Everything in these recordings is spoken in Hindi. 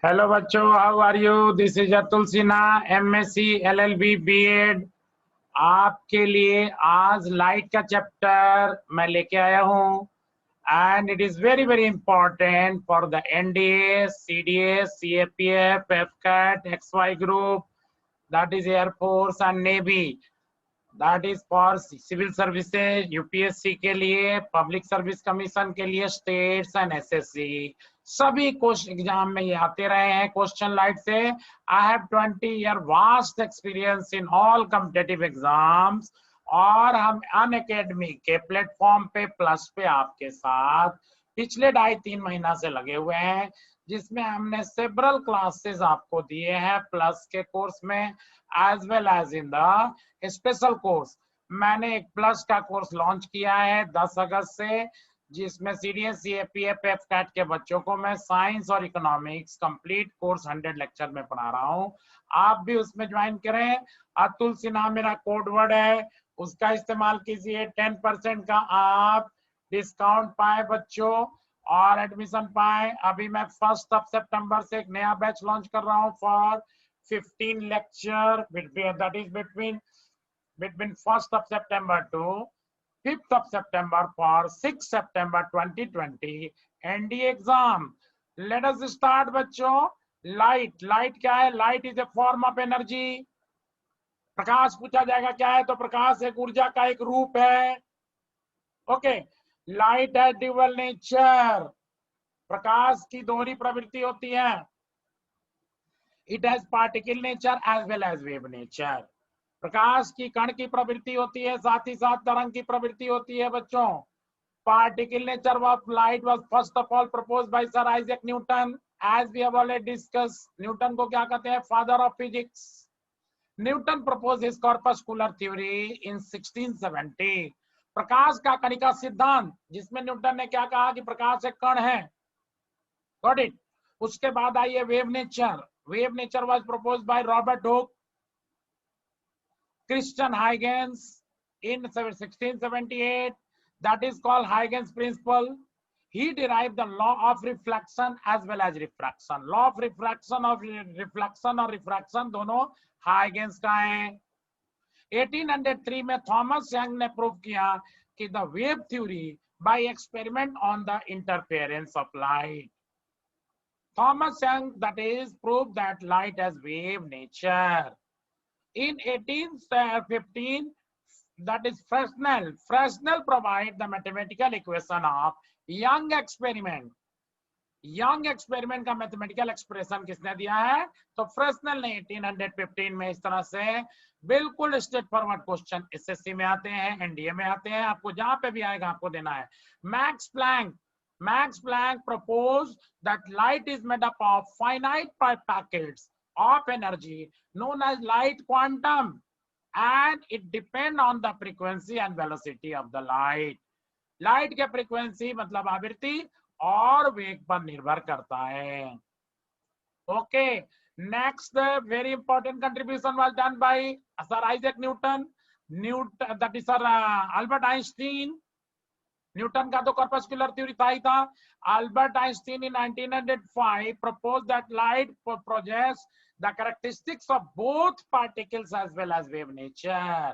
हेलो बच्चों, how are you? This is Atul Sinha, MSc LLB BEd. आपके लिए आज लाइट का चैप्टर मैं लेके आया हूँ and it is very very important for the NDA, CDS, CAPF, AFCAT, XY group, that is air force and navy, that is for civil services, UPSC के लिए, पब्लिक सर्विस कमीशन के लिए, स्टेट्स एंड एसएससी, सभी क्वेश्चन एग्जाम में ये आते रहे हैं क्वेश्चन लाइट से। I have 20 year vast experience in all competitive exams और हम अनअकैडमी के प्लेटफॉर्म पे प्लस पे आपके साथ पिछले 2.5-3 महीना से लगे हुए हैं, जिसमें हमने सेवरल क्लासेस आपको दिए हैं प्लस के कोर्स में as well as in the special course. मैंने एक प्लस का कोर्स लॉन्च किया है 10 अगस्त से, जिसमें सीडीएस, सीएपीएफ, एफकैट के बच्चों को मैं साइंस और इकोनॉमिक्स कंप्लीट कोर्स 100 लेक्चर में पढ़ा रहा हूं। आप भी उसमें ज्वाइन करें। अतुल सिन्हा मेरा कोड वर्ड है, उसका इस्तेमाल कीजिए। 10% का आप डिस्काउंट पाए बच्चों और एडमिशन पाए। अभी मैं 1 सितंबर से एक नया बैच लॉन्च कर रहा हूं for 15 lecture, that is between 1st of September to 5th of September for 6 September 2020 NDA exam. Let us start बच्चों। लाइट क्या है? Light is a form of energy. प्रकाश पूछा जाएगा क्या है, तो प्रकाश एक ऊर्जा का एक रूप है। ओके, लाइट है ड्यूअल नेचर। प्रकाश की दोहरी प्रवृत्ति होती है। It has particle nature as well as wave nature. प्रकाश की कण की प्रवृत्ति होती है, साथ ही साथ तरंग की प्रवृत्ति होती है बच्चों। Particle nature of light was first of all proposed by sir Isaac Newton, as we have already discuss. Newton को क्या कहते हैं? Father of physics. Newton propose his corpuscular theory in 1670। प्रकाश का कणिका सिद्धांत, जिसमें न्यूटन ने क्या कहा कि प्रकाश एक कण है। Got it. उसके बाद आई है wave nature. Wave nature was proposed by Robert Hooke, Christian Huygens in 1678. That is called Huygens principle. He derived the law of reflection as well as refraction. Law of reflection और refraction दोनों Huygens का है। 1803 में थॉमस यंग ने प्रूव किया कि the wave theory by experiment on the interference of light. Thomas Young, that is, proved that light has wave nature. In 1815, that is Fresnel provide the mathematical equation of Young experiment. Young experiment का मैथमेटिकल एक्सप्रेशन किसने दिया है? तो फ्रेस्नेल ने 1815 में। इस तरह से बिल्कुल स्ट्रेट फॉरवर्ड क्वेश्चन एसएससी में आते हैं, एनडीए में आते हैं, आपको जहां पे भी आएगा आपको देना है। Max Planck proposed that light is made up of finite packets of energy known as light quantum, and it depend on the frequency and velocity of the light. Light के फ्रीक्वेंसी मतलब आवृत्ति और वेग पर निर्भर करता है। Okay, next very important contribution was done by sir Isaac Newton, that is sir Albert Einstein. Newton का तो कॉर्पस्कुलर थ्योरी था ही था। Albert Einstein in 1905 proposed that light possesses the characteristics of both particles as well as wave nature.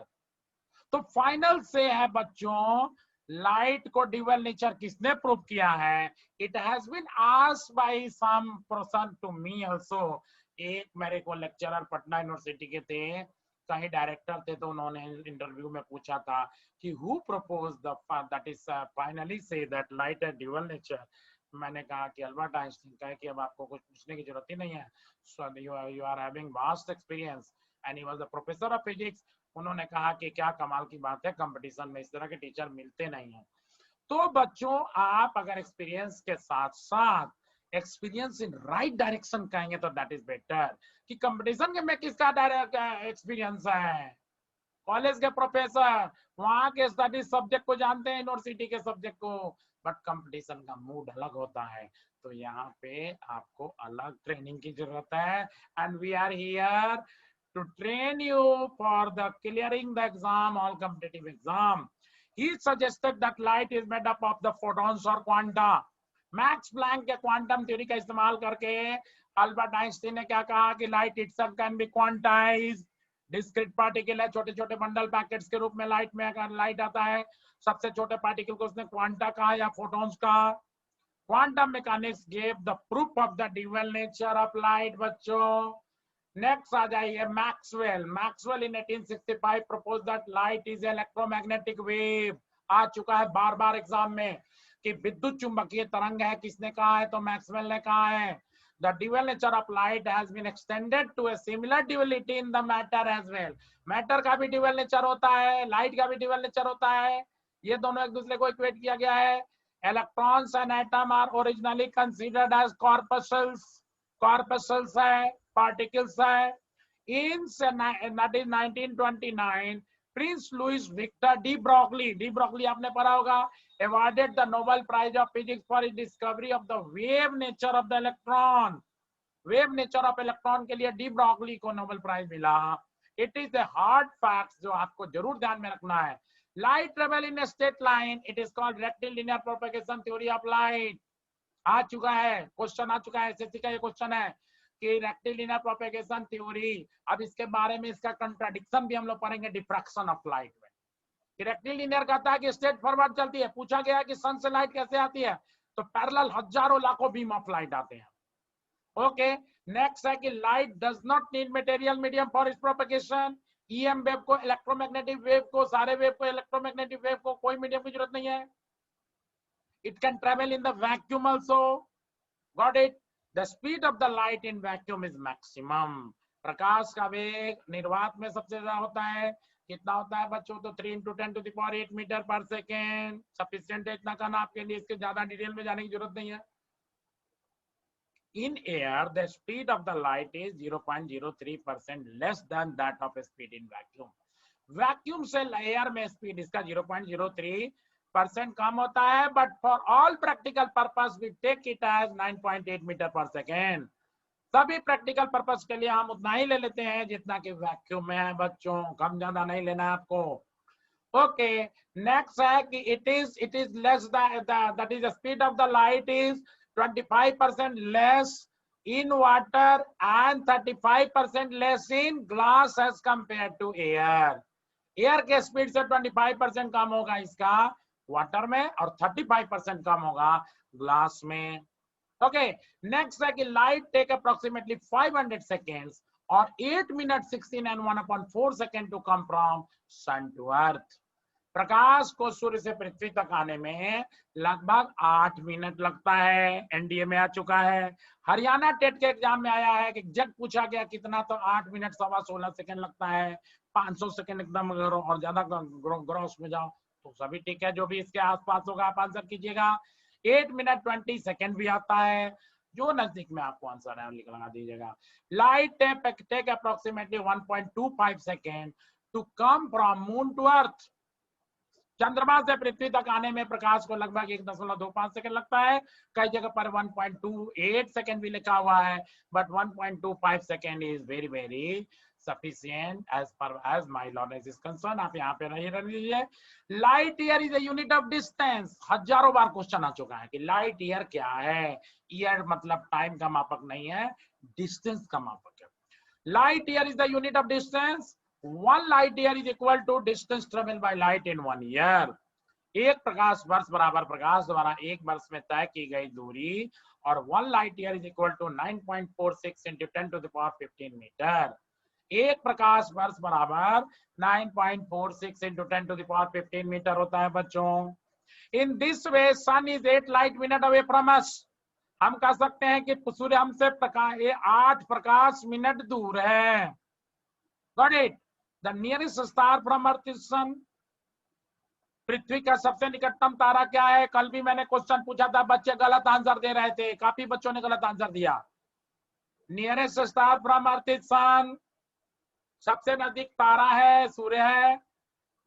तो फाइनल से है बच्चों, लाइट को ड्यूअल नेचर किसने प्रूव किया है? It has been asked by some person to me also. एक मेरे को लेक्चरर पटना यूनिवर्सिटी के थे, कहीं डायरेक्टर थे, तो उन्होंने इंटरव्यू में पूछा था कि who propose that is finally say that light है ड्यूअल नेचर। मैंने कहा कि अल्बर्ट आइंस्टीन का है कि अब आपको कुछ पूछने की जरूरत ही नहीं है, so you are having vast experience and he was the professor of physics. उन्होंने कहा कि क्या कमाल की बात है, कंपटीशन में इस तरह के टीचर मिलते नहीं हैं। तो बच्चों, आप अगर एक्सपीरियंस के साथ साथ एक्सपीरियंस इन राइट डायरेक्शन कहेंगे तो दैट इज बेटर। कि कंपटीशन में किसका डायरेक्ट एक्सपीरियंस है? कॉलेज के प्रोफेसर वहां के स्टडी सब्जेक्ट को जानते हैं, यूनिवर्सिटी के सब्जेक्ट को, बट कंपटीशन का मूड अलग होता है। तो यहाँ पे आपको अलग ट्रेनिंग की जरूरत है, and we are here to train you for the clearing the exam, all competitive exam. He suggested that light is made up of the photons or quanta. Max Planck के क्वांटम थ्योरी का इस्तेमाल करके अल्बर्ट आइंस्टीन ने क्या कहा कि light itself can be quantized, discrete particle है, छोटे छोटे बंडल पैकेट्स के रूप में लाइट में अगर लाइट आता है, सबसे छोटे पार्टिकल को उसने क्वांटा कहा या फोटॉन्स कहा। Quantum mechanics gave the proof of the dual nature of light. बच्चों नेक्स्ट आ जाइए Maxwell. Maxwell in 1865 propose that light is electromagnetic wave. आ चुका है बार बार एग्जाम में कि विद्युत चुंबकीय तरंग है, किसने कहा है? तो मैक्सवेल ने कहा है। The dual nature of light has been extended to a similar duality in the matter as well. Matter का भी ड्यूअल नेचर होता है, लाइट का भी ड्यूअल नेचर होता है, ये दोनों एक दूसरे को इक्वेट किया गया है। Electrons and atom are originally considered as corpuscles, corpuscles है, पार्टिकल्स है। In 1929 prince Louis Victor de Broglie आपने पढ़ा होगा, awarded the Nobel Prize of Physics for his discovery of the wave nature of the electron. Wave nature of electron के लिए डी ब्रोगली को नोबेल प्राइज मिला। It is a hard fact जो आपको जरूर ध्यान में रखना है। Light travel in a straight line. It is called rectilinear propagation theory of light. आ चुका है, क्वेश्चन आ चुका है, एसएससी का ये क्वेश्चन है कि रेक्टिलिनियर प्रोपेगेशन थ्योरी। अब इसके बारे में इसका कंट्राडिक्शन भी हम लोग पढ़ेंगे डिफ्रैक्शन ऑफ लाइट में। रेक्टिलिनियर कहता है कि स्ट्रेट फॉरवर्ड चलती है। पूछा गया कि सन से लाइट कैसे आती है, तो पैरेलल हजारों लाखों बीम ऑफ लाइट आते हैं। ओके नेक्स्ट है कि light does not need material medium for its propagation. EM wave को, इलेक्ट्रोमैग्नेटिक वेव को, सारे वेव को, इलेक्ट्रोमैग्नेटिक वेव को कोई मीडियम की जरूरत नहीं है। It can travel in the vacuum also. Got it? The speed of the light in vacuum is maximum. प्रकाश का वेग निर्वात में सबसे ज्यादा होता है। कितना होता है बच्चों? तो 3 × 10⁸ मीटर पर सेकेंड। सफिशिएंट है इतना कहना आपके लिए, इसके ज्यादा डिटेल में जाने की जरूरत नहीं है। In air, the speed of the light is 0.03% less than that of a speed in vacuum. Vacuum से एयर में स्पीड इसका 0.03% कम होता है, but for all practical purpose we take it as 9.8 metre per second. सभी प्रैक्टिकल पर्पस के लिए हम उतना ही ले लेते हैं जितना कि वैक्यूम में है बच्चों, कम ज्यादा नहीं लेना है आपको। ओके नेक्स्ट है कि it is less that is the speed of the light is 25% less in water and 35% less in glass as compared to air. Air के स्पीड से 25% कम होगा इसका वाटर में और 35% कम होगा ग्लास में। ओके नेक्स्ट है कि लाइट टेक अप्रोक्सीमेटली 500 सेकेंड्स और 8 minute 16 and 1/4 second to come from sun to earth. प्रकाश को सूर्य से पृथ्वी तक आने में लगभग 8 मिनट लगता है। एनडीए में आ चुका है। हरियाणा टेट के एग्जाम में आया है कि जब पूछा गया कितना, तो 8 मिनट 16.25 सेकेंड लगता है। 500 सेकेंड एकदम अगर और ज्यादा ग्रॉस में जाओ तो सभी ठीक है, जो भी इसके आसपास होगा आप आंसर कीजिएगा। 8 मिनट 20 सेकेंड भी आता है, जो नजदीक में आपको आंसर है लगा दीजिएगा। Light take approximately 1.25 second to come from moon to earth. चंद्रमा से पृथ्वी तक आने में प्रकाश को लगभग 1.25 सेकंड लगता है। कई जगह पर 1.28 सेकंड भी लिखा हुआ है, but 1.25 second is very very sufficient as per as my knowledge is concern. आप यहाँ पे नहीं रख लीजिए। Light year is a unit of distance. हजारों बार क्वेश्चन आ चुका है कि लाइट ईयर क्या है। ईयर मतलब टाइम का मापक नहीं है, डिस्टेंस का मापक है। Light year is the unit of distance. 1 light year is equal to distance traveled by light in 1 year. एक प्रकाश वर्ष बराबर प्रकाश द्वारा एक वर्ष में तय की गई दूरी, और 1 light year is equal to 9.46 into 10⁻15 metre. एक प्रकाश वर्ष बराबर 9.46 into 10⁻15 मीटर होता है बच्चों। In this way sun is 8 light minute away from us. हम कह सकते हैं कि सूर्य हमसे 8 प्रकाश मिनट दूर है। Got it? The nearest star from Earth is Sun. पृथ्वी का सबसे निकटतम तारा क्या है? कल भी मैंने क्वेश्चन पूछा था, बच्चे गलत आंसर दे रहे थे, काफी बच्चों ने गलत आंसर दिया। Nearest star from earth is sun. सबसे नजदीक तारा है सूर्य है।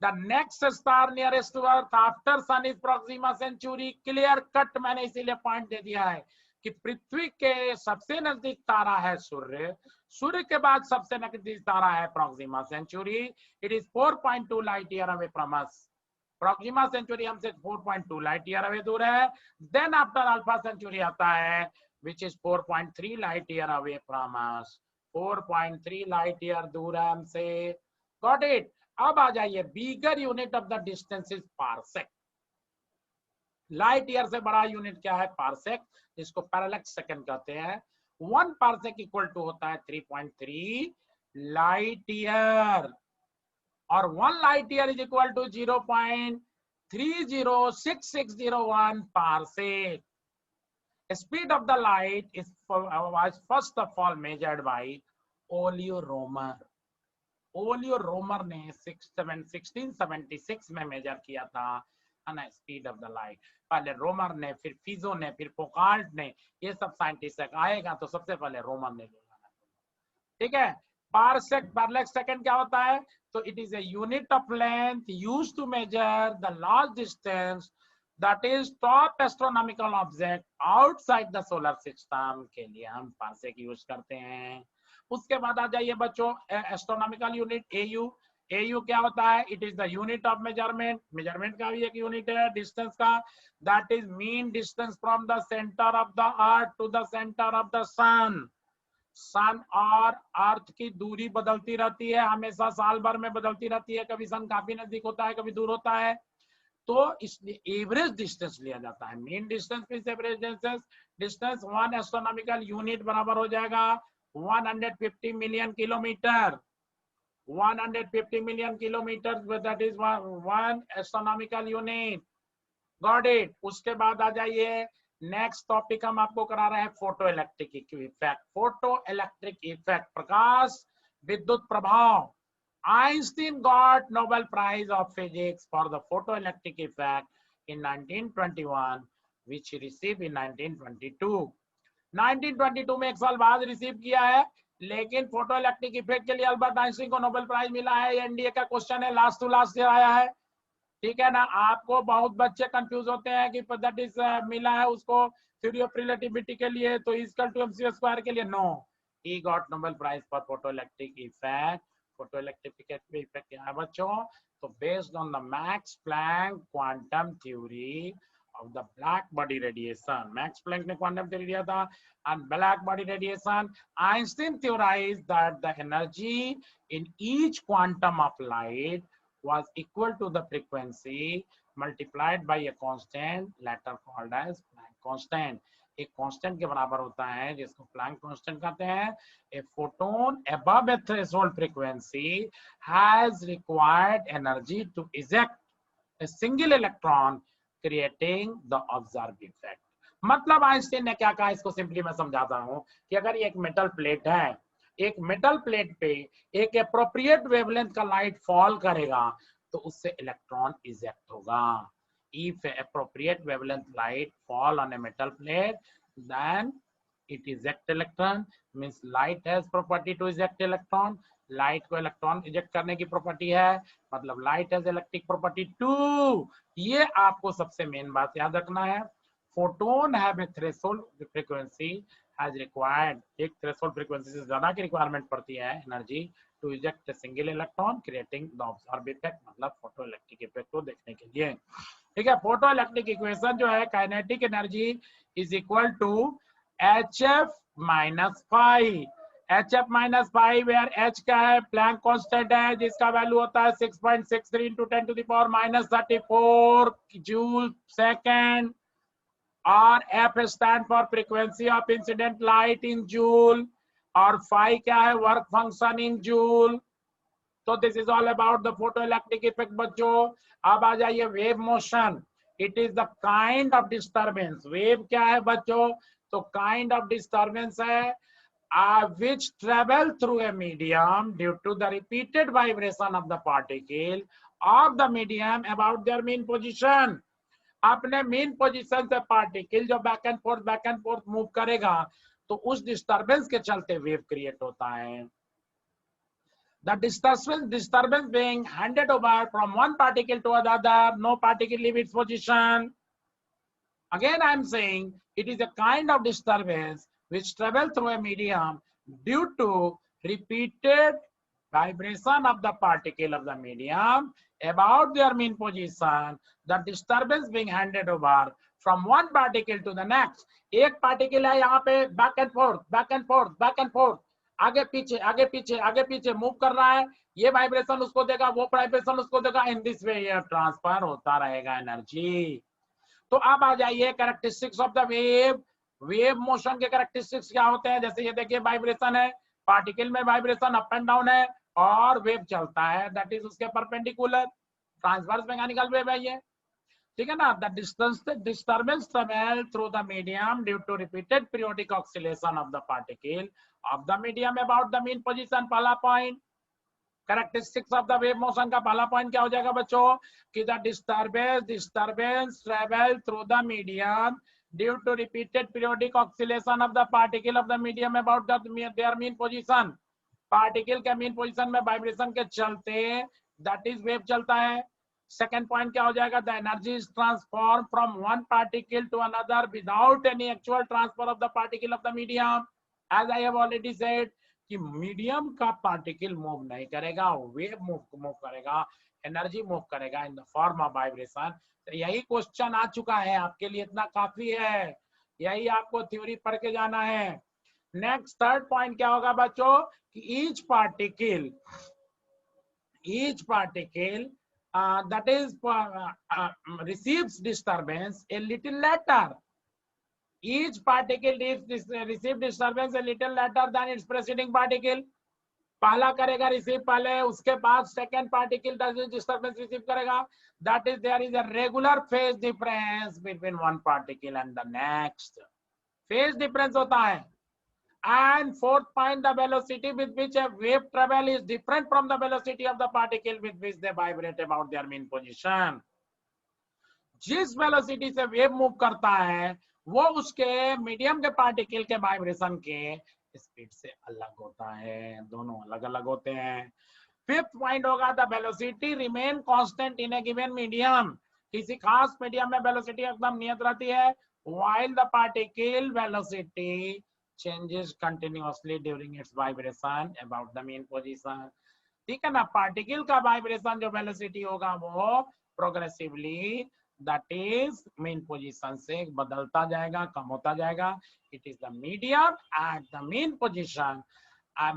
The next star nearest to earth after sun is Proxima Centauri. Clear cut मैंने इसीलिए पॉइंट दे दिया है कि पृथ्वी के सबसे नजदीक तारा है सूर्य, सूर्य के बाद सबसे नजदीक तारा है Proxima Centauri. It is 4.2 light year away from us. Proxima Centauri हमसे 4.2 लाइट ईयर अवे दूर है। देन आफ्टर अल्फा सेंचुरी आता है which is 4.3 light year away from us. 4.3 light year दूर है हमसे. Got it? अब आ जाइए, bigger unit of the distance is parsec. Light year से बड़ा यूनिट क्या है? पारसेक, जिसको पैरेलैक्स सेकंड कहते हैं. 1 पारसेक इक्वल टू होता है 3.3 लाइट ईयर, और 1 light year is equal to 0.306601 parsec. Speed of the light is was first of all measured by Olio Romer. Olio Romer ने 1676 में मेजर किया था स्पीड ऑफ द लाइट. पहले रोमर ने, फिर फिजो ने, फिर फोकाल्ट ने, ये सब साइंटिस्ट आएगा तो सबसे पहले रोमर ने बोला. ठीक है. पारसेक पैरेलैक्स सेकंड क्या होता है? तो it is a unit of length used to measure the large distance that is top astronomical object outside the solar system के लिए हम पारसेक यूज करते हैं. उसके बाद आ जाइए बच्चों एस्ट्रोनॉमिकल यूनिट AU. AU क्या होता है? It is the unit of measurement. Measurement का भी एक यूनिट है डिस्टेंस का. That is mean distance from the centre of the earth to the centre of the sun. Sun और अर्थ की दूरी बदलती रहती है, हमेशा साल भर में बदलती रहती है. कभी सन काफी नजदीक होता है, कभी दूर होता है. तो इसलिए एवरेज डिस्टेंस लिया जाता है. Mean distance plus average distance 1 astronomical unit बराबर हो जाएगा 150 million kilometre. 150 million kilometre, that is 1 astronomical unit. Got it. उसके बाद आ जाइए नेक्स्ट टॉपिक हम आपको करा रहे हैं photo electric effect. Photo electric effect, प्रकाश विद्युत प्रभाव. Einstein got Nobel Prize of Physics for the photoelectric effect in 1921, which he received in 1922. 1922 में एक साल बाद रिसीव किया है, लेकिन फोटो इलेक्ट्रिक इफेक्ट के लिए अल्बर्ट आइंस्टीन को नोबेल प्राइज मिला है. एनडीए का क्वेश्चन है, लास्ट टू लास्ट से आया है. ठीक है ना. आपको बहुत बच्चे कंफ्यूज होते हैं कि दैट इज मिला है उसको थ्योरी ऑफ रिलेटिविटी के लिए, तो इक्वल टू mc स्क्वायर के लिए. No, he got Nobel prize for photo electric effect. Photo electric effect क्या है बच्चों? तो based on the Max Planck quantum theory of the black body radiation. Max Planck ने quantum theory दिया था. And black body radiation, Einstein theorized that the energy in each quantum of light was equal to the frequency multiplied by a constant later called as Planck constant. एक कांस्टेंट के बराबर होता है जिसको प्लैंक कांस्टेंट कहते हैं. A photon above a threshold frequency has required energy to eject a single electron, creating the observed effect. मतलब आइंस्टीन ने क्या कहा, इसको सिंपली मैं समझाता हूं कि अगर एक मेटल प्लेट है, एक मेटल प्लेट पे एक एप्रोप्रिएट वेवलेंथ का लाइट फॉल करेगा तो उससे इलेक्ट्रॉन इजेक्ट होगा. If appropriate wavelength light fall on a metal plate, then it eject electron. Means light has property to eject electron. Light को इलेक्ट्रॉन इजेक्ट करने की प्रॉपर्टी है, मतलब light has electric property too. ये आपको सबसे मेन बात याद रखना है. Photon have a threshold frequency has required. एक थ्रेशोल्ड फ्रीक्वेंसी से ज्यादा की रिक्वायरमेंट पड़ती है energy to eject a single electron, creating the observe effect, मतलब फोटो इलेक्ट्रिक इफेक्ट को देखने के लिए. ठीक है. फोटो इलेक्ट्रिक इक्वेशन जो है, kinetic energy is equal to HF minus phi. HF minus phi where H का है प्लैंक कांस्टेंट है, जिसका वैल्यू होता है 6.63 into 10 to the power minus 34 joule second. और F stand for frequency of incident light in joule, और फाई क्या है? Work function in joule. तो this is all about the photo electric effect बच्चों. अब आ जाइए wave motion. It is the kind of disturbance. Wave क्या है बच्चों? तो काइंड ऑफ डिस्टर्बेंस है which travel through a medium due to the repeated vibration of the particle of the medium about their mean position. अपने मीन पोजीशन से पार्टिकल जो बैक एंड फोर्थ मूव करेगा तो उस डिस्टर्बेंस के चलते वेव क्रिएट होता है. The disturbance being handed over from one particle to another, no particle leave its position. Again I am saying it is a kind of disturbance which travel through a medium due to repeated vibration of the particle of the medium about their mean position. The disturbance being handed over from one particle to the next. एक पार्टिकल है यहाँ पे back and forth back and forth back and forth, आगे पीछे आगे पीछे आगे पीछे मूव कर रहा है, ये वाइब्रेशन उसको देगा, वो वाइब्रेशन उसको देगा, इन दिस वे ये ट्रांसफर होता रहेगा एनर्जी। तो अब आ जाइए characteristics of the wave. Wave motion के कैरेक्टरिस्टिक्स क्या होते हैं? जैसे ये देखिए वाइब्रेशन है, पार्टिकल में वाइब्रेशन अप एंड डाउन है और वेव चलता है, दैट इज उसके परपेंडिकुलर, ट्रांसवर्स मैकेनिकल वेव है ये, ठीक है ना। The disturbance travel through the medium due to repeated periodic oscillation of the particle of the medium about the mean position। पहला point characteristics of the wave motion का पहला पॉइंट क्या हो जाएगा बच्चों कि the disturbance travel through the medium due to repeated periodic oscillation of the particle of the medium about their mean position. Particle के मीन पोजीशन में वाइब्रेशन के चलते दैट इज वेव चलता है। सेकंड पॉइंट क्या हो जाएगा? The energy is transform from one particle to another without any actual transfer of the particle of the medium. As I have already said कि मीडियम का पार्टिकल मूव नहीं करेगा, वेव मूव करेगा, एनर्जी मूव करेगा in the form of vibration. तो यही क्वेश्चन आ चुका है आपके लिए, इतना काफी है, यही आपको थ्योरी पढ़ के जाना है। नेक्स्ट थर्ड पॉइंट क्या होगा बच्चों कि each particle that is receives disturbance a little later. Each particle receive disturbance a little later than its preceding particle। पहला करेगा रिसीव पहले, उसके बाद सेकेंड पार्टिकल डिस्टर्बेंस रिसीव करेगा। That is there is a regular phase difference between one particle and the next. Phase difference होता है। And fourth point, the velocity with which a wave travel is different from the velocity of the particle with which they vibrate about their mean position। जिस वेलोसिटी से वेव मूव करता है वो उसके मीडियम के पार्टिकल के वाइब्रेशन के स्पीड से अलग होता है, दोनों अलग अलग होते हैं। फिफ्थ पॉइंट होगा the velocity remain constant in A given medium. किसी खास मीडियम में वेलोसिटी एकदम नियत रहती है, while the particle velocity changes continuously during its vibration about the mean position। ठीक है ना, पार्टिकल का वाइब्रेशन जो वेलोसिटी होगा वो progressively that is main position से बदलता जाएगा, कम होता जाएगा। It is the medium at the main position,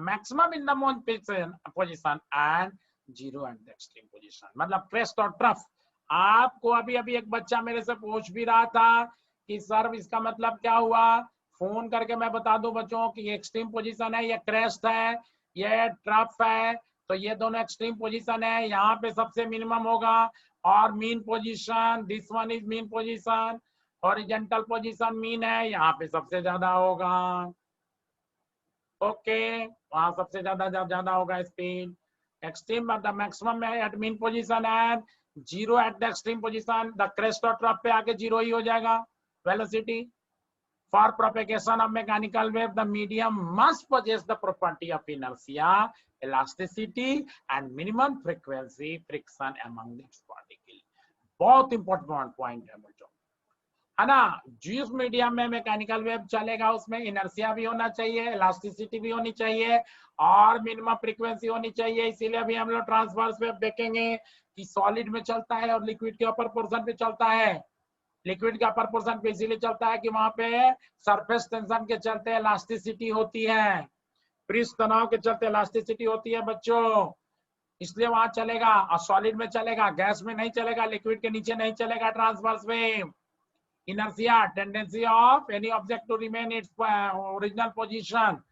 maximum in the main position and zero at the extreme position. मतलब क्रेस्ट और ट्रफ। आपको अभी अभी एक बच्चा मेरे से पूछ भी रहा था कि सर इसका मतलब क्या हुआ, फोन करके मैं बता दूं बच्चों कि ये एक्सट्रीम पोजीशन है, ये क्रेस्ट है, ये ट्रफ है, तो ये दोनों एक्सट्रीम पोजीशन है। यहाँ पे सबसे मिनिमम होगा और mean position, this one is mean position, horizontal position mean है, यहाँ पे सबसे ज्यादा होगा। ओके, वहां सबसे ज्यादा होगा speed. Extreme the maximum at mean position and zero at the extreme position. The crest और ट्रफ पे आके जीरो ही हो जाएगा velocity. For propagation of mechanical wave, the medium must possess the property of inertia, elasticity, and minimum frequency friction among its particles। बहुत इंपॉर्टेंट पॉइंट है बच्चों, है ना। जिस मीडियम में मैकेनिकल वेव चलेगा उसमें इनर्शिया भी होना चाहिए, इलास्टिसिटी भी होनी चाहिए और मिनिमम फ्रीक्वेंसी होनी चाहिए। इसीलिए अभी हम लोग ट्रांसवर्स वेव देखेंगे कि सॉलिड में चलता है और लिक्विड के अपर पोर्शन पे चलता है। लिक्विड का अपर पोर्शन पे इसीलिए चलता है कि वहां पे सरफेस टेंशन के चलते इलास्टिसिटी होती है, पृष्ठ तनाव के चलते इलास्टिसिटी होती है बच्चों, इसलिए वहां चलेगा। और सॉलिड में चलेगा, गैस में नहीं चलेगा, लिक्विड के नीचे नहीं चलेगा transverse wave. Inertia, tendency of any object to remain its original position,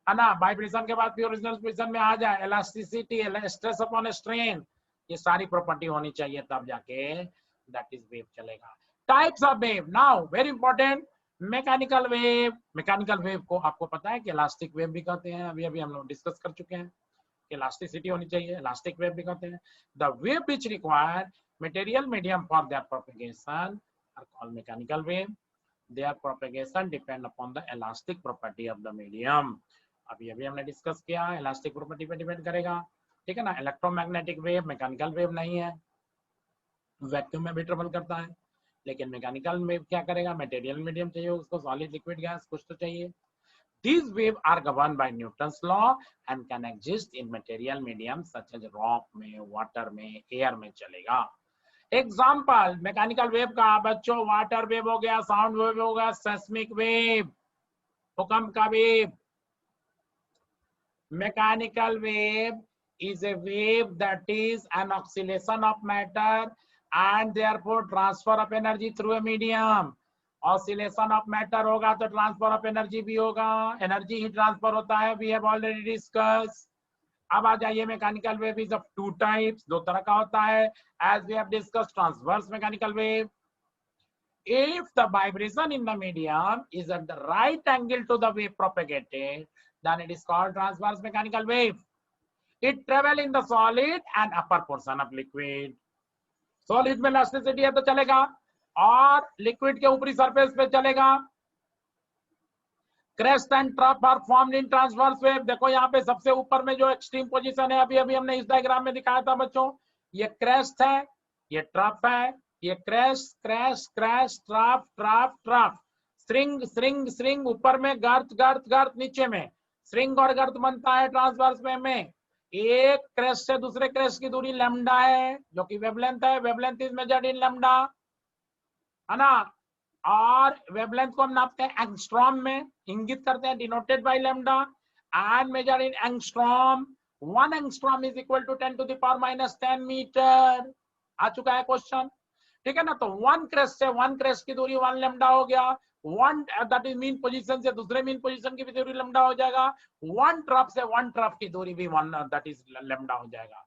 है ना। वाइब्रेशन के बाद भी ओरिजिनल पोजीशन में आ जाए। इलास्टिसिटी, स्ट्रेस अपॉन स्ट्रेन, ये सारी प्रॉपर्टी होनी चाहिए तब जाके दैट इज वेव चलेगा। Types of wave, now very important, mechanical wave. Mechanical wave को आपको पता है कि इलास्टिक वेव भी कहते हैं, अभी अभी हम लोग डिस्कस कर चुके हैं। इलास्टिसिटी होनी चाहिए, इलास्टिक वेव भी कहते हैं। The wave which require material medium for their propagation are called mechanical wave. Their propagation depend upon the elastic property of the medium. अभी अभी हमने डिस्कस किया, इलास्टिक प्रॉपर्टी पे डिपेंड करेगा, ठीक है ना। इलेक्ट्रोमैग्नेटिक वेव मैकेनिकल वेव नहीं है, वैक्यूम में भी ट्रेवल करता है, लेकिन मैकेनिकल वेव क्या करेगा, मटेरियल मीडियम चाहिए उसको, सॉलिड, लिक्विड, गैस, कुछ तो चाहिए। These waves are governed by Newton's law and can exist in material medium such as rock में, water में, air में चलेगा। एग्जाम्पल मैकेनिकल वेव का बच्चों, वाटर वेव हो गया, साउंड वेव हो गया, सेस्मिक वेव, भूकंप का wave. Mechanical wave is a wave that is an oscillation of matter and therefore transfer of energy through a medium. Oscillation of matter होगा तो transfer of energy भी होगा, energy ही transfer होता है, we have already discussed. अब आ जाइए, mechanical wave is of two types, दो तरह का होता है, as we have discussed, transverse mechanical wave. If the vibration in the medium is at the right angle to the wave propagated, then it is called transverse mechanical wave. It travel in the solid and upper portion of liquid. Solid में elasticity है तो चलेगा, और liquid के ऊपरी surface पे चलेगा. Crest and trough are formed in transverse wave. देखो यहाँ पे सबसे ऊपर में जो extreme position है, अभी अभी हमने इस डायग्राम में दिखाया था बच्चों, ये crest है, ये trough है, ये crest, crest, crest, trough, trough, trough. String string string, ऊपर में गर्त गर्त गर्त, नीचे में स्ट्रिंग और गर्त बनता है ट्रांसवर्स वेव में. एक क्रेस्ट से दूसरे क्रेस्ट की दूरी लैम्डा है, जो कि वेवलेंथ है. Wavelength is measured in lambda, है ना, और वेवलेंथ को हम नापते हैं एंगस्ट्रॉम में, इंगित करते हैं, denoted by lambda, and measured in angstrom. 1 angstrom is equal to 10 to the power minus 10 metre. आ चुका है क्वेश्चन, ठीक है ना. तो 1 क्रेस्ट से 1 क्रेस्ट की दूरी 1 लैम्डा हो गया. 1 दैट इज मीन पोजीशन से दूसरे मीन पोजीशन की भी दूरी लैम्डा हो जाएगा. 1 ट्रफ से 1 ट्रफ की दूरी भी 1 दैट इज लैम्डा हो जाएगा.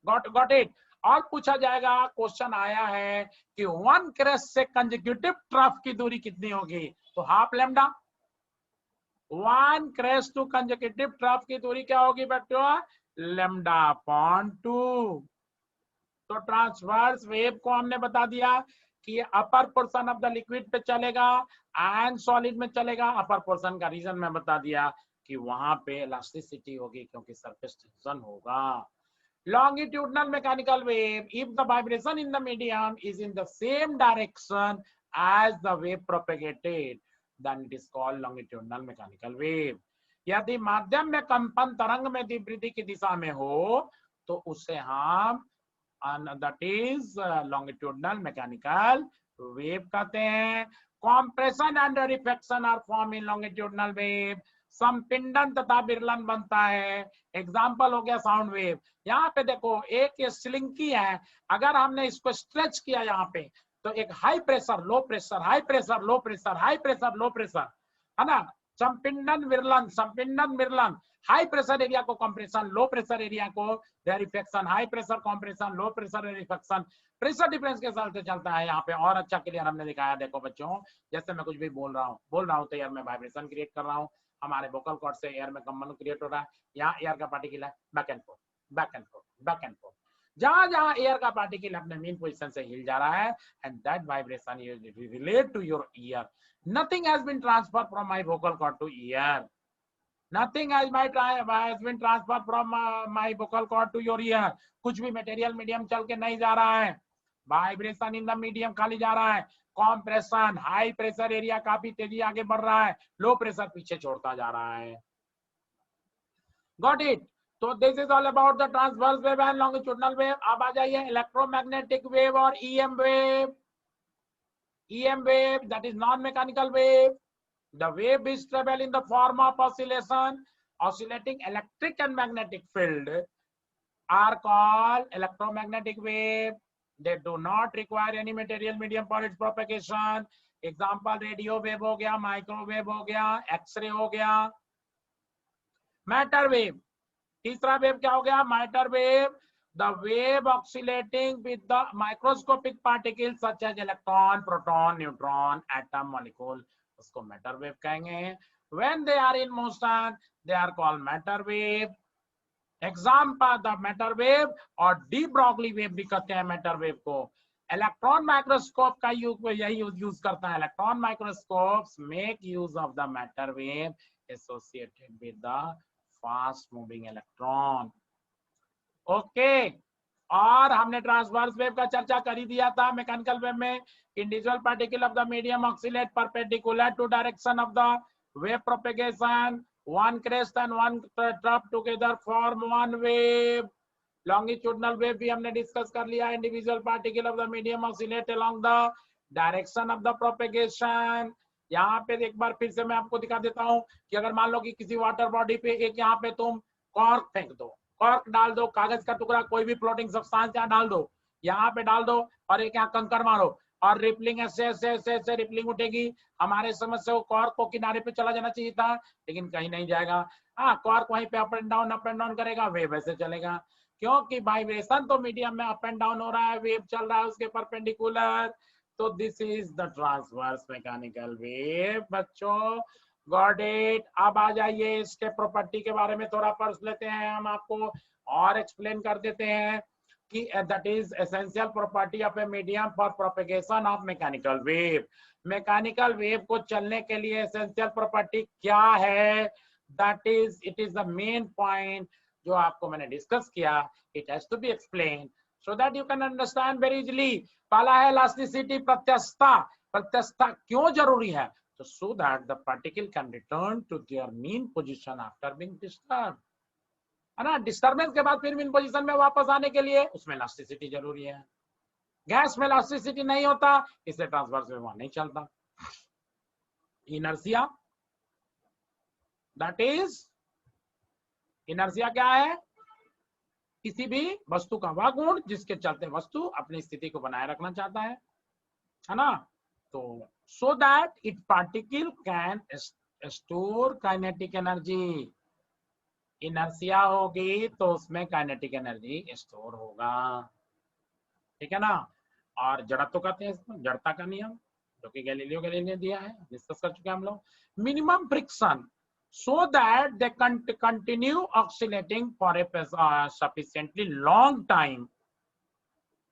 Got it. और पूछा जाएगा, क्वेश्चन आया है कि 1 क्रेस्ट से कंसेक्यूटिव ट्रफ की दूरी कितनी होगी, तो half lambda. 1 crest to consecutive trough की दूरी क्या होगी बच्चों, लैम्डा अपॉन 2. तो ट्रांसवर्स वेव को हमने बता दिया कि upper portion of the liquid पे चलेगा एंड सॉलिड में चलेगा. अपर पोर्शन का रीजन मैं बता दिया कि वहां पे इलास्टिसिटी होगी क्योंकि सरफेस टेंशन होगा. Longitudinal mechanical wave, if the vibration in the medium is in the same direction as the wave propagated, then it is called longitudinal mechanical wave. यदि माध्यम में कंपन तरंग में विपरीत की दिशा में हो तो उसे हम that is longitudinal mechanical wave कहते हैं. compression and rarefaction are formed in longitudinal wave. संपिंडन तथा विरलन बनता है. एग्जाम्पल हो गया साउंड वेव. यहाँ पे देखो, एक ये स्लिंकी है, अगर हमने इसको स्ट्रेच किया यहाँ पे तो एक high pressure, low pressure, high pressure, low pressure, high pressure, low pressure, है ना. संपिंडन विरलन, संपिंडन विरलन, हाई प्रेशर एरिया को कंप्रेशन, लो प्रेशर एरिया को rarefaction, high pressure compression, low pressure rarefaction. Pressure difference के साथ चलता है. यहाँ पे और अच्छा क्लियर हमने दिखाया. देखो बच्चों, जैसे मैं कुछ भी बोल रहा हूँ तो एयर में वाइब्रेशन क्रिएट कर रहा हूँ. हमारे वोकल कॉर्ड से एयर में कंपन क्रिएट हो रहा है. यहाँ एयर का पार्टिकल है, back and forth, back and forth, back and fourth. जहां जहां एयर का पार्टिकल अपने मेन पोजीशन से हिल जा रहा है, and that vibration is relate to your ear. Nothing has been transferred from my vocal cord to ear. Nothing has been transferred from my vocal cord to your ear. कुछ भी मटेरियल मीडियम चल के नहीं जा रहा है. वाइब्रेशन इन द मीडियम खाली जा रहा है. कॉम्प्रेशन, हाई प्रेशर एरिया काफी तेजी आगे बढ़ रहा है, लो प्रेशर पीछे छोड़ता जा रहा है. Got it. तो this is all about the transverse wave and longitudinal wave. अब आ जाइए इलेक्ट्रोमैग्नेटिक वेव और EM wave. EM wave, that is non-mechanical wave. The wave is travel in the form of oscillation. Oscillating electric and magnetic field are called electromagnetic wave. They do not require any material medium for its propagation. Example, radio wave हो गया, microwave हो गया, X-ray हो गया. Matter wave. तीसरा वेव क्या हो गया, matter wave. The wave oscillating with the microscopic particles such as electron, proton, neutron, atom, molecule, उसको matter wave कहेंगे. When they are in motion, they are called matter wave. Example, the matter wave और de Broglie wave भी कहते हैं matter wave को. इलेक्ट्रॉन माइक्रोस्कोप का यही यूज करता है. Electron microscopes make use of the matter wave associated with the fast moving electron. Okay. और हमने ट्रांसवर्स वेव का चर्चा कर ही दिया था. मैकेनिकल वेव में individual particle of the medium oscillate perpendicular to direction of the wave propagation. One crest and one trough together form one wave. Longitudinal wave भी हमने डिस्कस कर लिया। Individual particle of the medium oscillate along the direction of the propagation. यहाँ पे एक बार फिर से मैं आपको दिखा देता हूँ कि अगर मान लो कि किसी वाटर बॉडी पे एक यहाँ पे तुम कॉर्क फेंक दो, कॉर्क डाल दो, कागज का टुकड़ा, कोई भी फ्लोटिंग सब्सटेंस यहाँ डाल दो, यहाँ पे डाल दो और एक यहाँ कंकड़ मारो और रिपलिंग ऐसे ऐसे ऐसे ऐसे रिपलिंग उठेगी। हमारे समझ से वो कॉर्क को किनारे पे चला जाना चाहिए था, लेकिन कहीं नहीं जाएगा। हाँ, कॉर्क वहीं पे अप एंड डाउन करेगा, वेव ऐसे चलेगा, क्योंकि वाइब्रेशन तो मीडियम में अप एंड डाउन हो रहा है, वेव चल रहा है उसके परपेंडिकुलर। तो this is the transverse mechanical wave. बच्चों गॉट इट। अब आ जाइए इसके प्रॉपर्टी के बारे में थोड़ा पढ़ लेते हैं, हम आपको और एक्सप्लेन कर देते हैं कि that is essential property of a medium for propagation of mechanical wave. Mechanical wave को चलने के लिए एसेंशियल प्रॉपर्टी क्या है? That is, it is the main point जो आपको मैंने डिस्कस किया। It has to be explain so that you can understand very easily. पहला है इलास्टिसिटी, प्रत्यस्थता। प्रत्यस्थता क्यों जरूरी है? तो so that the particle can return to their mean position after being disturbed, है ना। डिस्टर्बेंस के बाद फिर मीन पोजीशन में वापस आने के लिए उसमें इलास्टिसिटी जरूरी है। गैस में इलास्टिसिटी नहीं होता, इसलिए ट्रांसवर्स वेव नहीं चलता। इनर्शिया, दैट इज, इनर्शिया क्या है? किसी भी वस्तु का वह गुण जिसके चलते वस्तु अपनी स्थिति को बनाए रखना चाहता है ना। तो so that it particle can store kinetic energy. Inertia होगी तो उसमें काइनेटिक एनर्जी स्टोर होगा, ठीक है ना। और जड़त्व कहते हैं इसको, जड़ता का नियम, जो कि गैलीलियो गैलीली ने दिया है, डिस्कस कर चुके हैं हम लोग। Minimum friction so that they continue oscillating for a sufficiently long time,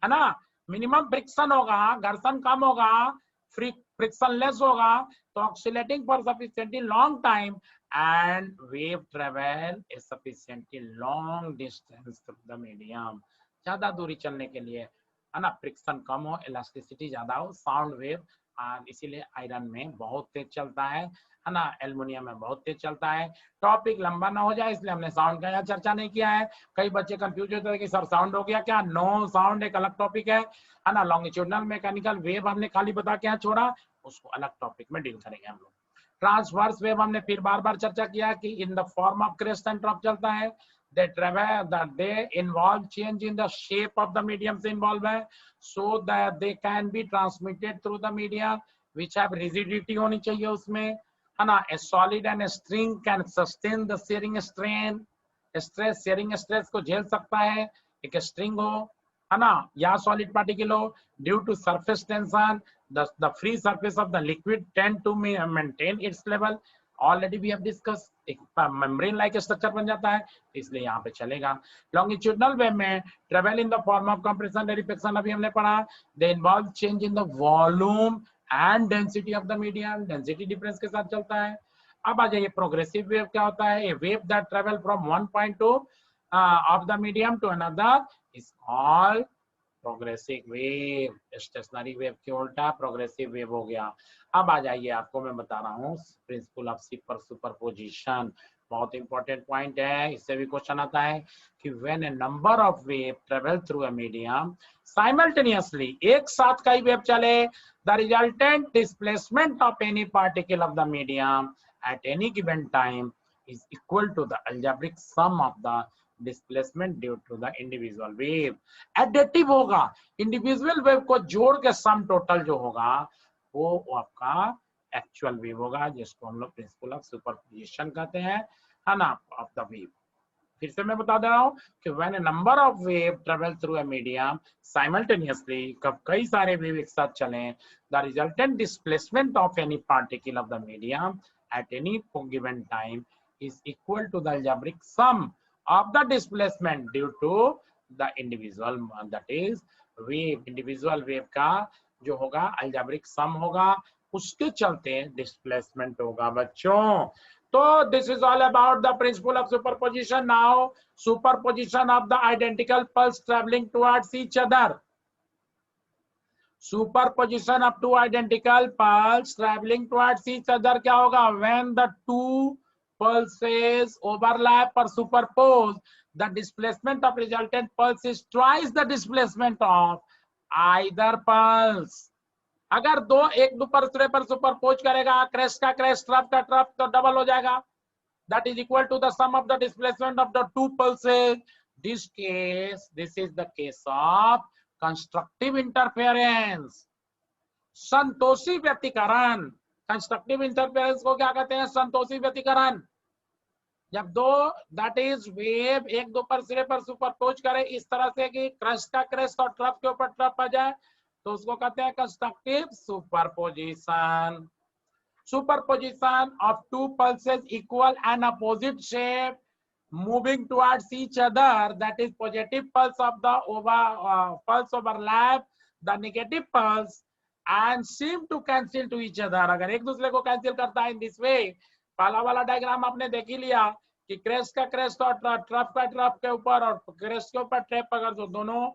है ना। मिनिमम फ्रिक्शन होगा, घर्षण कम होगा, फ्रिक्शन लेस होगा, तो oscillating for sufficiently long time and wave travel A sufficiently long distance through the medium. ज्यादा दूरी चलने के लिए, है ना, फ्रिक्शन कम हो, इलास्टिसिटी ज्यादा हो, साउंड वेव, इसीलिए आयरन में बहुत तेज चलता है ना, एल्युमिनियम में बहुत तेज चलता है। टॉपिक लंबा ना हो जाए इसलिए हमने साउंड का यहाँ चर्चा नहीं किया है। कई बच्चे कंफ्यूज होते हैं कि सर साउंड हो गया क्या? नो, साउंड एक अलग टॉपिक है ना। लॉन्गिट्यूडनल मैकेनिकल वेव हमने खाली बता के यहाँ छोड़ा, उसको अलग टॉपिक में डील करेंगे हम लोग। ट्रांसवर्स वेव हमने फिर बार बार चर्चा किया कि इन the form of crest and trough चलता है। they travel, that they involve change in the shape of the medium से involve है, so that they can be transmitted through the media which have rigidity होनी चाहिए उसमें, है ना। a solid and a string can sustain the shearing strain, stress, shearing stress को झेल सकता है, एक string हो, है ना, या solid particle हो। due to surface tension the free surface of the liquid tend to maintain its level, already we have discuss, एक मेम्ब्रेन लाइक स्ट्रक्चर बन जाता है, इसलिए यहाँ पे चलेगा। लॉन्गिट्यूडनल वेव में travel in the form of compression rarefaction, अभी हमने पढ़ा। They involve change in the volume and density of the medium, density difference के साथ चलता है। अब आ जाइए प्रोग्रेसिव वेव क्या होता है? A wave that travel from one point to of the medium to another is called progressive wave. Stationary wave के उल्टा प्रोग्रेसिव वेव हो गया। अब आ जाइए, आपको मैं बता रहा हूँ प्रिंसिपल ऑफ सुपरपोजिशन, बहुत इंपॉर्टेंट पॉइंट है, इससे भी क्वेश्चन आता है कि when a number of wave travel through a medium simultaneously, एक साथ कई वेव चले, the resultant displacement of any particle of the medium at any given time is equal to the algebraic sum of the displacement due to the individual wave. Additive होगा, इंडिविजुअल वेव को जोड़ के सम टोटल जो होगा वो आपका एक्चुअल वेव होगा, जिसको हम लोग प्रिंसिपल ऑफ सुपरपोजिशन कहते हैं, है ना, ऑफ द वेव। फिर से मैं बता दे रहा हूँ कि when a number of wave travel through a medium simultaneously, कब कई सारे वेव एक साथ चलें, the resultant displacement of any particle of the medium at any given time is equal to the algebraic sum of the displacement due to the individual, that is wave, individual wave का जो होगा algebraic sum होगा, उसके चलते displacement होगा बच्चों। तो this is all about the principle of superposition. Now superposition of the identical pulse traveling towards each other, superposition of two identical pulse traveling towards each other क्या होगा? when the two pulses overlap or superpose, the displacement of resultant pulse is twice the displacement of either pulse. अगर दो एक दूसरे पर सुपरपोज करेगा, क्रेस्ट का क्रेस्ट, ट्रफ का ट्रफ, तो डबल हो जाएगा. That is equal to the sum of the displacement of the two pulses. This is the case of constructive interference. Santoshi व्यतिकरण. कंस्ट्रक्टिव इंटरफेरेंस को क्या कहते हैं? संतोषी व्यतिकरण. जब दो दैट इज वेव एक दो पर सिरे पर सुपरपोज करे इस तरह से कि क्रेस्ट का क्रेस्ट और ट्रफ के ऊपर ट्रफ आ जाए, तो उसको कहते हैं constructive superposition. Superposition of two pulses equal and opposite shape moving towards each other, that is positive pulse of the pulse overlap the negative pulse and seem to cancel to each other. अगर एक दूसरे को कैंसिल करता है इन दिस वे, पहला वाला डायग्राम आपने देख ही लिया कि क्रेस्ट का क्रेस्ट और ट्रफ का ट्रफ के ऊपर और क्रेस्ट के ऊपर ट्रैप अगर जो दोनों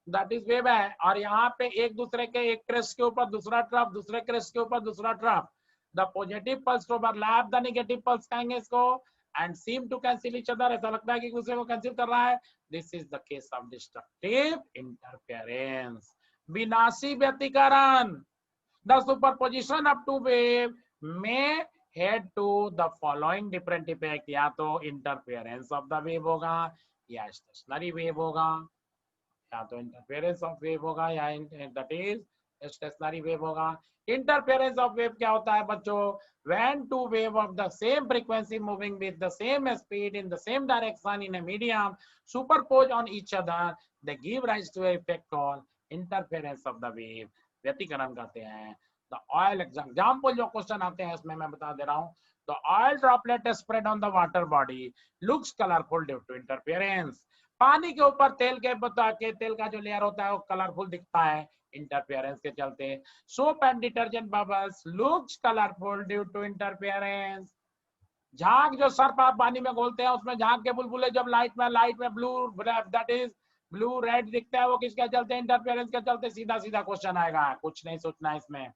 दैट इज वेव है, और यहाँ पे एक दूसरे के एक क्रेस्ट के ऊपर दूसरा ट्रफ, दूसरे क्रेस्ट के ऊपर दूसरा trough, the positive pulse overlap the negative pulse कहेंगे इसको and seem to cancel each other. ऐसा लगता है कि दूसरे को कैंसिल कर रहा है. This is the case of destructive interference. विनाशी व्यतिकरण. The superposition of two wave may head to the following different effect. या तो interference of the wave होगा, या stationary wave होगा, या तो interference of wave होगा, या that is stationary wave होगा. इंटरफेरेंस ऑफ वेव क्या होता है बच्चों? when two wave of the same frequency moving with the same speed in the same direction in a medium superpose on each other, they give rise to an effect called interference of the wave. व्यतिकरण कहते हैं. the oil example जो क्वेश्चन आते हैं इसमें मैं बता दे रहा हूं. the oil droplet spread on the water body looks colorful due to interference. पानी के ऊपर तेल के बता के तेल का जो लेयर होता है वो कलरफुल दिखता है इंटरफेरेंस के चलते. Soap and detergent bubbles looks colourful due to interference. झाग जो सर्फ आप पानी में घोलते हैं उसमें झाग के बुलबुले जब लाइट में blue that is blue red दिखता है, वो किसके चलते? इंटरफेरेंस के चलते. सीधा सीधा क्वेश्चन आएगा, कुछ नहीं सोचना इसमें.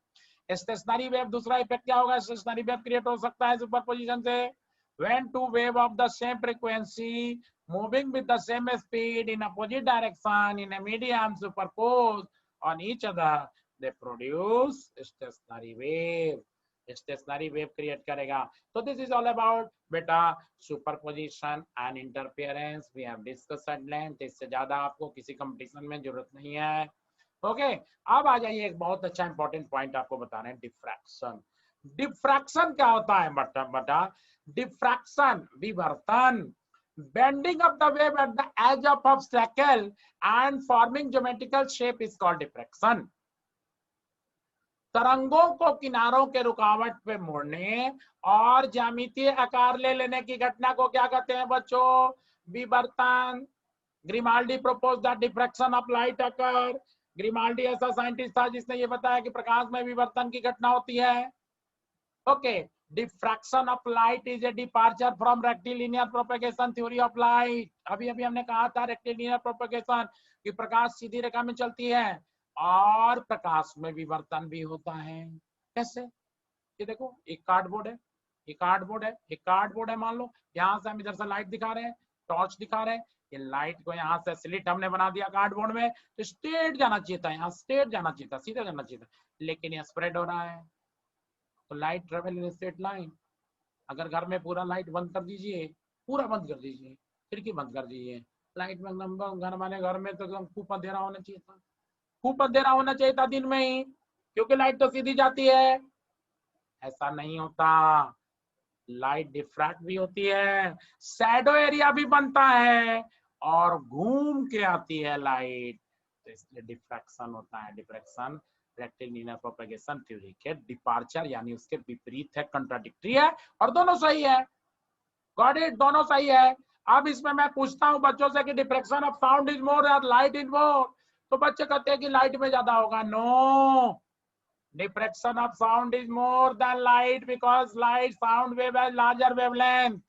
स्टेशनरी वेव दूसरा इफेक्ट क्या होगा? स्टेशनरी वेव क्रिएट हो सकता है सुपरपोजिशन से. when two wave of the same frequency moving with the same speed in opposite direction in a medium superpose on each other, they produce stationary wave. Stationary wave create करेगा. So this is all about बेटा superposition and interference. We have discussed at length. इससे ज्यादा आपको किसी कंपटीशन में जरूरत नहीं है. ओके, अब आ जाइए एक बहुत अच्छा इंपॉर्टेंट पॉइंट आपको बता रहे हैं, डिफ्रैक्शन. डिफ्रैक्शन क्या होता है बता? डिफ्रैक्शन विवर्तन. Bending of the wave at the edge of obstacle and forming geometrical shape is called diffraction. तरंगों को किनारों के रुकावट पे मोड़ने और ज्यामितीय आकार ले लेने की घटना को क्या कहते हैं बच्चों? विवर्तन. Grimaldi proposed that diffraction of light occur. Grimaldi ऐसा साइंटिस्ट था जिसने ये बताया कि प्रकाश में विवर्तन की घटना होती है. Okay, diffraction of light is a departure from rectilinear propagation theory of light. अभी हमने कहा था rectilinear propagation कि प्रकाश सीधी रेखा में चलती है और प्रकाश में विवर्तन भी होता है. कैसे? ये देखो, एक कार्डबोर्ड है, मान लो यहाँ से हम इधर से लाइट दिखा रहे हैं, टॉर्च दिखा रहे हैं. ये लाइट को यहाँ से स्लिट हमने बना दिया कार्डबोर्ड में, तो स्ट्रेट जाना चाहिए था, यहाँ स्ट्रेट जाना चाहिए था, सीधा जाना चाहिए था, लेकिन यहाँ स्प्रेड हो रहा है. तो light travel in straight line. अगर घर में पूरा लाइट बंद कर दीजिए, पूरा बंद कर दीजिए, खिड़की बंद कर दीजिए, लाइट में एकदम घर में तो एकदम खूब अंधेरा होना चाहिए था, खूब अंधेरा होना चाहिए था दिन में ही, क्योंकि लाइट तो सीधी जाती है. ऐसा नहीं होता, लाइट डिफ्रैक्ट भी होती है, शैडो एरिया भी बनता है और घूम के आती है लाइट, तो इसलिए डिफ्रैक्शन होता है. डिफ्रैक्शन रेक्टिलिनियर प्रोपेगेशन थ्योरी के डिपार्चर यानी उसके विपरीत है, कंट्राडिक्टरी है, और दोनों सही है. Got it? दोनों सही है. अब इसमें मैं पूछता हूं बच्चों से कि diffraction of sound is more और लाइट इज मोर, तो बच्चे कहते हैं कि लाइट में ज्यादा होगा. No, diffraction of sound is more than light because light sound wave has larger wavelength.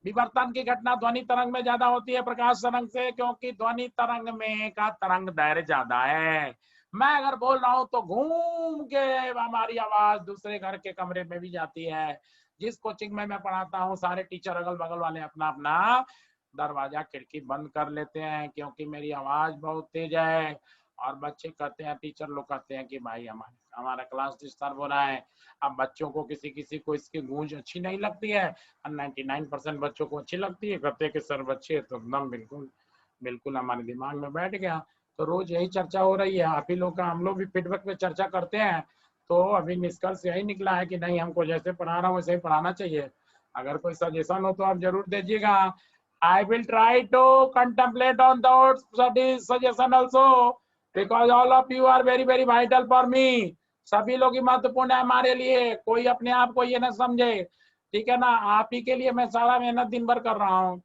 विवर्तन की घटना ध्वनि तरंग में ज्यादा होती है प्रकाश तरंग से, क्योंकि ध्वनि तरंग में का तरंग दैर्घ्य ज्यादा है. मैं अगर बोल रहा हूं तो घूम के हमारी आवाज दूसरे घर के कमरे में भी जाती है. जिस कोचिंग में मैं पढ़ाता हूँ सारे टीचर अगल बगल वाले अपना अपना दरवाजा खिड़की बंद कर लेते हैं क्योंकि मेरी आवाज बहुत तेज है। और बच्चे कहते हैं, टीचर लोग कहते हैं कि भाई हमारा क्लास डिस्टर्ब हो रहा है। अब बच्चों को किसी किसी को इसकी गूंज अच्छी नहीं लगती है, और 99% बच्चों को अच्छी लगती है। कहते हैं कि सर बच्चे तो एकदम बिल्कुल बिल्कुल हमारे दिमाग में बैठ गया। तो रोज यही चर्चा हो रही है, आप ही लोग का, हम लोग भी फीडबैक पे चर्चा करते हैं। तो अभी निष्कर्ष यही निकला है कि नहीं, हमको जैसे पढ़ा रहा हूँ वैसे ही पढ़ाना चाहिए। अगर कोई सजेशन हो तो आप जरूर दीजिएगा। I will try to contemplate on those suggestion also, because all of you are very very vital for me. सभी लोग ही महत्वपूर्ण है हमारे लिए, कोई अपने आप को ये ना समझे, ठीक है ना। आप ही के लिए मैं सारा मेहनत दिन भर कर रहा हूँ,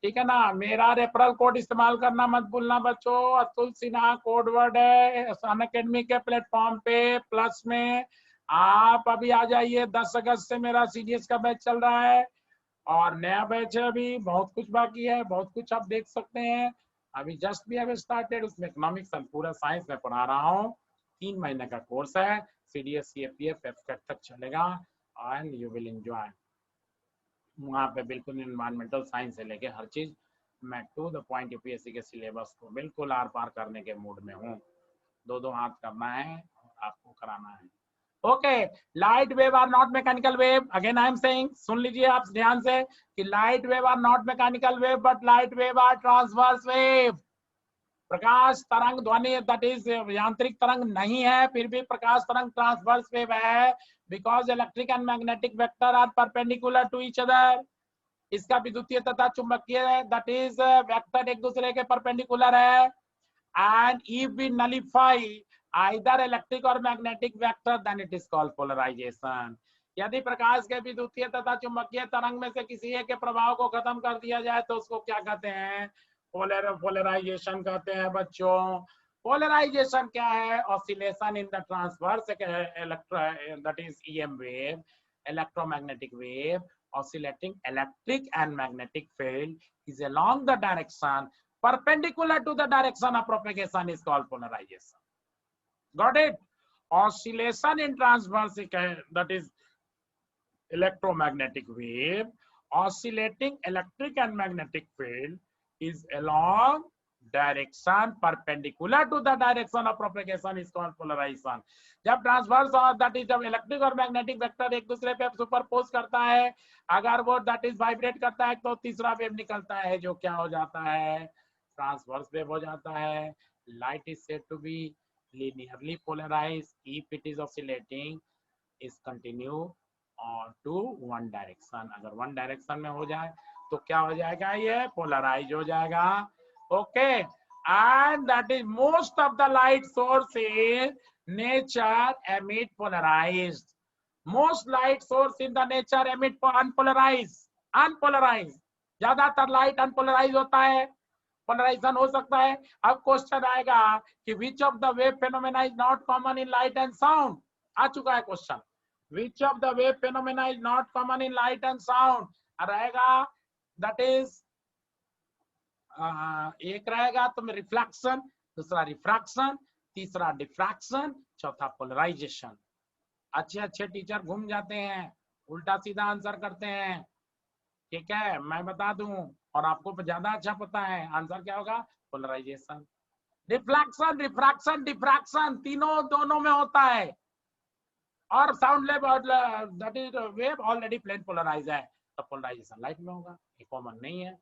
ठीक है ना। मेरा रेफरल कोड इस्तेमाल करना मत भूलना बच्चों। अतुल सिन्हा कोड वर्ड है अनअकैडमी के प्लेटफॉर्म पे। प्लस में आप अभी आ जाइए, 10 अगस्त से मेरा सीडीएस का बैच चल रहा है और नया बैच है, अभी बहुत कुछ बाकी है, बहुत कुछ आप देख सकते हैं। अभी जस्ट भी अभी स्टार्टेड, उसमें इकोनॉमिक्स एंड पूरा साइंस में पढ़ा रहा हूँ। 3 महीने का कोर्स है, सीडीएस सीएपीएफ एफकेट तक चलेगा एंड यू विल एंजॉय। वहाँ पे बिल्कुल एनवायरमेंटल साइंस से लेके हर चीज मैं टू द पॉइंट यूपीएससी के सिलेबस को बिल्कुल आर पार करने के मूड में हूँ। दो हाथ करना है, आपको कराना है। Okay, light wave are not mechanical wave. Again I am saying, सुन लीजिए आप ध्यान से कि light wave are not mechanical wave but light wave are transverse wave. प्रकाश तरंग ध्वनि दैट इज यांत्रिक तरंग नहीं है, फिर भी प्रकाश तरंग ट्रांसवर्स वेव है, because electric and magnetic vector are perpendicular to each other. इसका विद्युतीय तथा चुंबकीय दैट इज वेक्टर एक दूसरे के परपेंडिकुलर है। and if we nullify either electric or magnetic vector then it is called polarization। यदि प्रकाश के विद्युतीय तथा चुंबकीय तरंग में से किसी एक के प्रभाव को खत्म कर दिया जाए तो उसको क्या कहते हैं? पोलराइजेशन कहते हैं बच्चों। पोलराइजेशन क्या है? Oscillation in the transverse that is EM wave, electromagnetic wave oscillating electric and magnetic field is along the direction perpendicular to the direction of propagation is called polarization. Got it? Oscillation in transverse that is electromagnetic wave oscillating electric and magnetic field is along direction perpendicular to the direction of propagation is called polarization। जब ट्रांसवर्स और दैट इज जब इलेक्ट्रिक और मैग्नेटिक वेक्टर एक दूसरे पे सुपरपोज करता है, अगर वो दैट इज वाइब्रेट करता है तो तीसरा वेव निकलता है जो क्या हो जाता है? ट्रांसवर्स वेव हो जाता है। Light is said to be linearly polarized if it is oscillating is continue और टू वन डायरेक्शन। अगर वन डायरेक्शन में हो जाए तो क्या हो जाएगा? ये पोलराइज हो जाएगा। Okay, and that is most of the light source in nature emit polarized. Most light source in the nature emit unpolarized. Unpolarized, ज्यादातर लाइट अनपोलराइज होता है, पोलराइजेशन हो सकता है। अब क्वेश्चन आएगा कि which of the wave phenomena is not common in light and sound. आ चुका है question. Which of the wave phenomena is not common in light and sound? रहेगा that is एक रहेगा तो रिफ्लेक्शन, दूसरा रिफ्रैक्शन, तीसरा डिफ्रैक्शन, चौथा पोलराइजेशन। अच्छे अच्छे टीचर घूम जाते हैं, उल्टा सीधा आंसर करते हैं, ठीक है, मैं बता दूं और आपको ज्यादा अच्छा पता है। आंसर क्या होगा? पोलराइजेशन। रिफ्लेक्शन, रिफ्रैक्शन, डिफ्रैक्शन तीनों दोनों में होता है, और sound that is wave already plane polarize है, तो पोलराइजेशन लाइट में होगा, ये कॉमन नहीं है।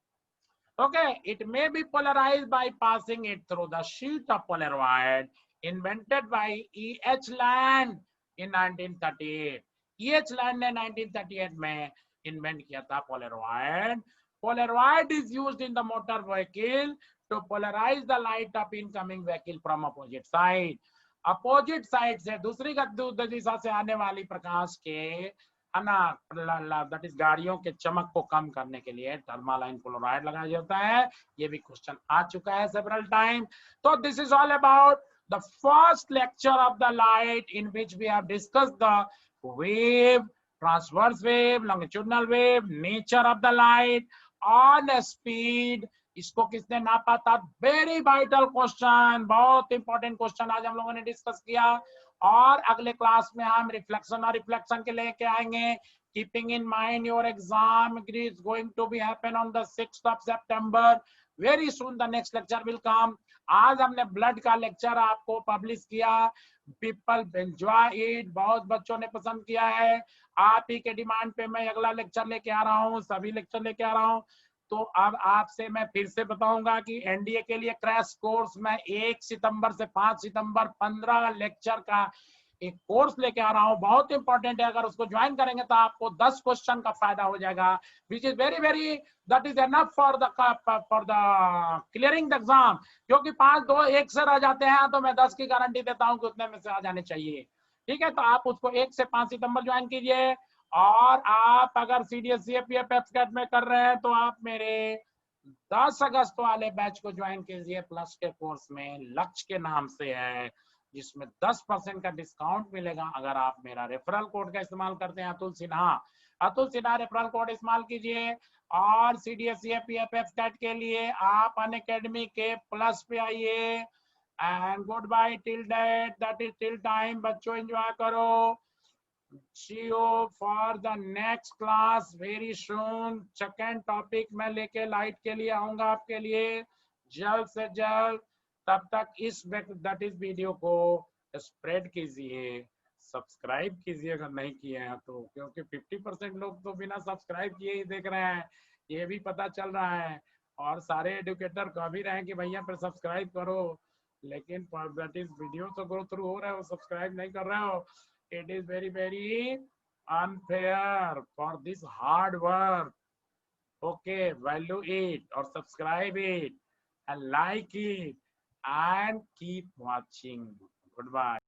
Okay, it may be polarized by passing it through the sheet of Polaroid invented by E.H. Land in 1938। E.H. Land ने 1938 में इन्वेंट किया था Polaroid. Polaroid is used in the motor vehicle to polarize the light of incoming vehicle from opposite side. Opposite side से, दूसरी दिशा से आने वाली प्रकाश के है ना, दैट इज गाड़ियों के चमक को कम करने के लिए टर्मालाइन क्लोराइड लगाया जाता है। ये भी क्वेश्चन आ चुका है सेवरल टाइम। तो this is all about the first lecture of the light in which we have discussed the wave, transverse wave, longitudinal wave, nature of the light, on speed. इसको किसने नापा था? वेरी वाइटल क्वेश्चन, बहुत इंपॉर्टेंट क्वेश्चन आज हम लोगों ने डिस्कस किया। और अगले क्लास में हम रिफ्लेक्शन और रिफ्लेक्शन के लेके आएंगे keeping in mind your exam is going to be happen on the 6th of September. Very soon the next lecture will come. आज हमने ब्लड का लेक्चर आपको पब्लिश किया. पीपल एंजॉय इट, बहुत बच्चों ने पसंद किया है. आप ही के डिमांड पे मैं अगला लेक्चर लेके आ रहा हूँ, सभी लेक्चर लेके आ रहा हूँ. तो अब आपसे मैं फिर से बताऊंगा कि एनडीए के लिए क्रैश कोर्स मैं 1 सितंबर से 5 सितंबर 15 लेक्चर का एक कोर्स लेके आ रहा हूँ. बहुत इंपॉर्टेंट है. अगर उसको ज्वाइन करेंगे तो आपको 10 क्वेश्चन का फायदा हो जाएगा, which is very very, that is enough for the clearing the exam. क्योंकि 5-2-1 से रह जाते हैं तो मैं 10 की गारंटी देता हूँ कि उतने में से आ जाने चाहिए. ठीक है, तो आप उसको 1 से 5 सितंबर ज्वाइन कीजिए. और आप अगर सीडीएसई पीएफएफ में कर रहे हैं तो आप मेरे 10 अगस्त वाले बैच को ज्वाइन कीजिए. प्लस के कोर्स में लक्ष्य के नाम से है, जिसमें 10% का डिस्काउंट मिलेगा अगर आप मेरा रेफरल कोड का इस्तेमाल करते हैं, अतुल सिन्हा. अतुल सिन्हा रेफरल कोड इस्तेमाल कीजिए. और सीडीएसई पीएफएफ कैट के लिए आप अनअकैडमी के प्लस पे आइए. And goodbye till that is till time. बच्चों एंजॉय करो. See you for the next class very soon. Second topic मैं लेके लाइट के लिए आऊंगा आपके लिए जल्द से जल्द. तब तक इस वीडियो को स्प्रेड कीजिए, सब्सक्राइब कीजिए अगर नहीं किए हैं तो, क्योंकि 50% लोग तो बिना सब्सक्राइब किए ही देख रहे हैं, ये भी पता चल रहा है. और सारे एडुकेटर कह भी रहे हैं कि भैया फिर सब्सक्राइब करो, लेकिन दैट इज वीडियो तो गो थ्रू हो रहा है, वो सब्सक्राइब नहीं कर रहे हो. It is very very unfair for this hard work. Okay, value it or subscribe it and like it and keep watching. Goodbye.